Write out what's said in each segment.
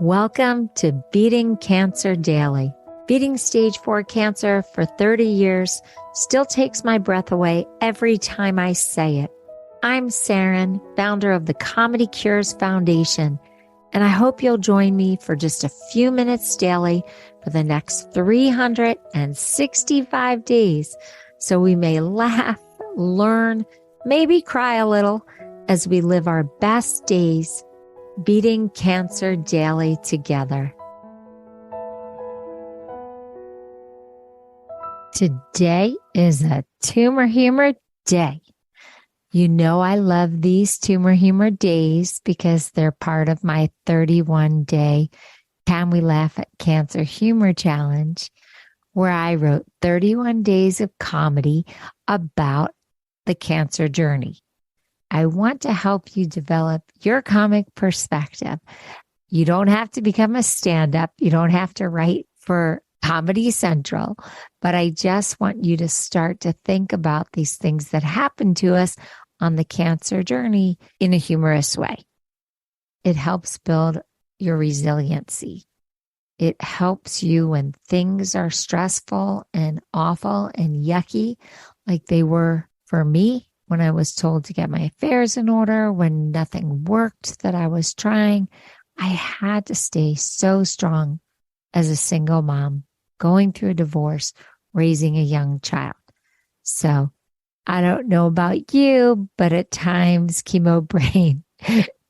Welcome to Beating Cancer Daily. Beating stage 4 cancer for 30 years still takes my breath away every time I say it. I'm Saranne, founder of the Comedy Cures Foundation, and I hope you'll join me for just a few minutes daily for the next 365 days so we may laugh, learn, maybe cry a little as we live our best days beating cancer daily together. Today is a Tumor Humor Day. You know I love these Tumor Humor Days because they're part of my 31-day Can We Laugh at Cancer Humor Challenge, where I wrote 31 days of comedy about the cancer journey. I want to help you develop your comic perspective. You don't have to become a stand-up. You don't have to write for Comedy Central, but I just want you to start to think about these things that happen to us on the cancer journey in a humorous way. It helps build your resiliency. It helps you when things are stressful and awful and yucky, like they were for me when I was told to get my affairs in order, when nothing worked that I was trying. I had to stay so strong as a single mom, going through a divorce, raising a young child. So I don't know about you, but at times chemo brain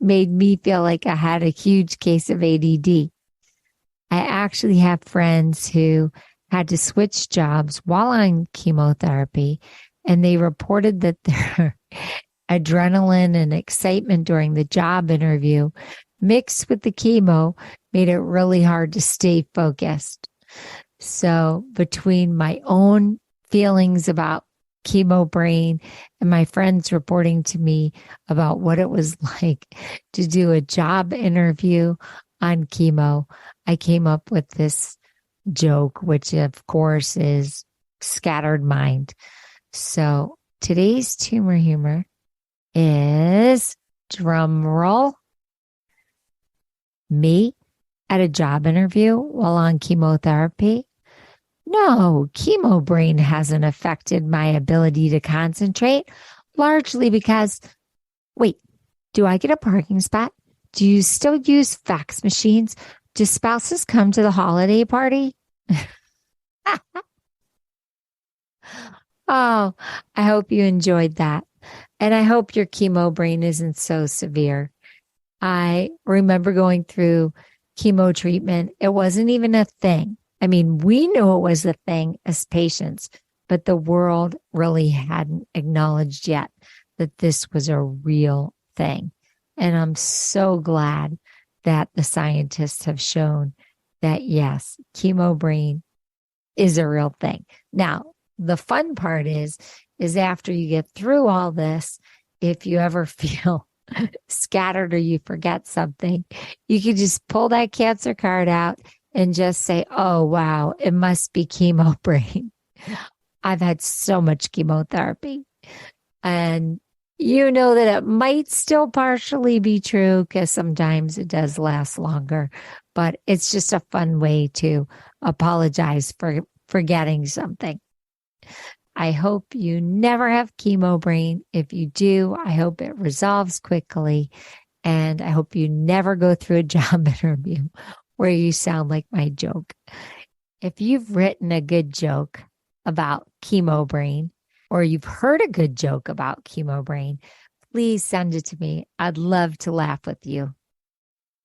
made me feel like I had a huge case of ADD. I actually have friends who had to switch jobs while on chemotherapy, and they reported that their adrenaline and excitement during the job interview mixed with the chemo made it really hard to stay focused. So between my own feelings about chemo brain and my friends reporting to me about what it was like to do a job interview on chemo, I came up with this joke, which of course is scattered mind. So today's tumor humor is, drum roll, me at a job interview while on chemotherapy. No, chemo brain hasn't affected my ability to concentrate, largely because, wait, do I get a parking spot? Do you still use fax machines? Do spouses come to the holiday party? Oh, I hope you enjoyed that. And I hope your chemo brain isn't so severe. I remember going through chemo treatment. It wasn't even a thing. I mean, we knew it was a thing as patients, but the world really hadn't acknowledged yet that this was a real thing. And I'm so glad that the scientists have shown that, yes, chemo brain is a real thing. Now, the fun part is after you get through all this, if you ever feel scattered or you forget something, you can just pull that cancer card out and just say, oh, wow, it must be chemo brain. I've had so much chemotherapy. And you know that it might still partially be true because sometimes it does last longer, but it's just a fun way to apologize for forgetting something. I hope you never have chemo brain. If you do, I hope it resolves quickly. And I hope you never go through a job interview where you sound like my joke. If you've written a good joke about chemo brain, or you've heard a good joke about chemo brain, please send it to me. I'd love to laugh with you.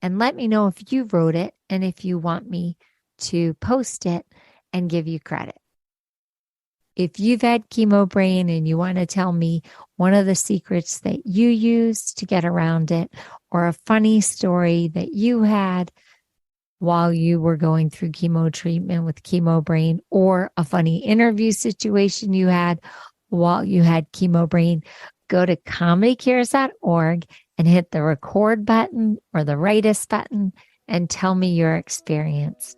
And let me know if you wrote it and if you want me to post it and give you credit. If you've had chemo brain and you want to tell me one of the secrets that you used to get around it, or a funny story that you had while you were going through chemo treatment with chemo brain, or a funny interview situation you had while you had chemo brain, go to comedycures.org and hit the record button or the write us button and tell me your experience.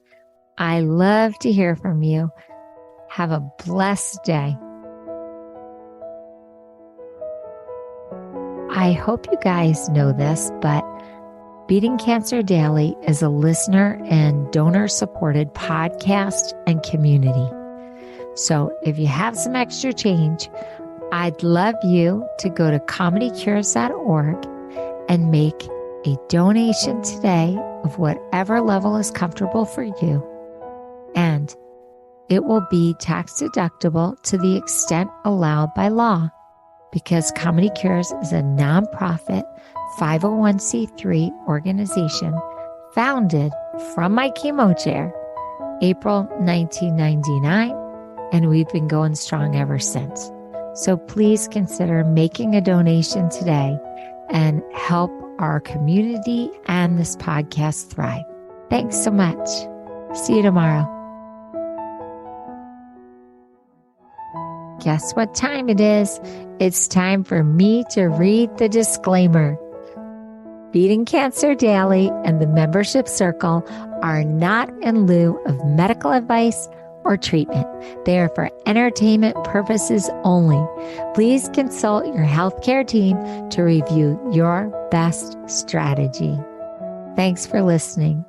I love to hear from you. Have a blessed day. I hope you guys know this, but Beating Cancer Daily is a listener and donor-supported podcast and community. So if you have some extra change, I'd love you to go to comedycures.org and make a donation today of whatever level is comfortable for you. And it will be tax deductible to the extent allowed by law, because Comedy Cures is a nonprofit 501c3 organization founded from my chemo chair, April 1999, and we've been going strong ever since. So please consider making a donation today and help our community and this podcast thrive. Thanks so much. See you tomorrow. Guess what time it is? It's time for me to read the disclaimer. Beating Cancer Daily and the membership circle are not in lieu of medical advice or treatment. They are for entertainment purposes only. Please consult your healthcare team to review your best strategy. Thanks for listening.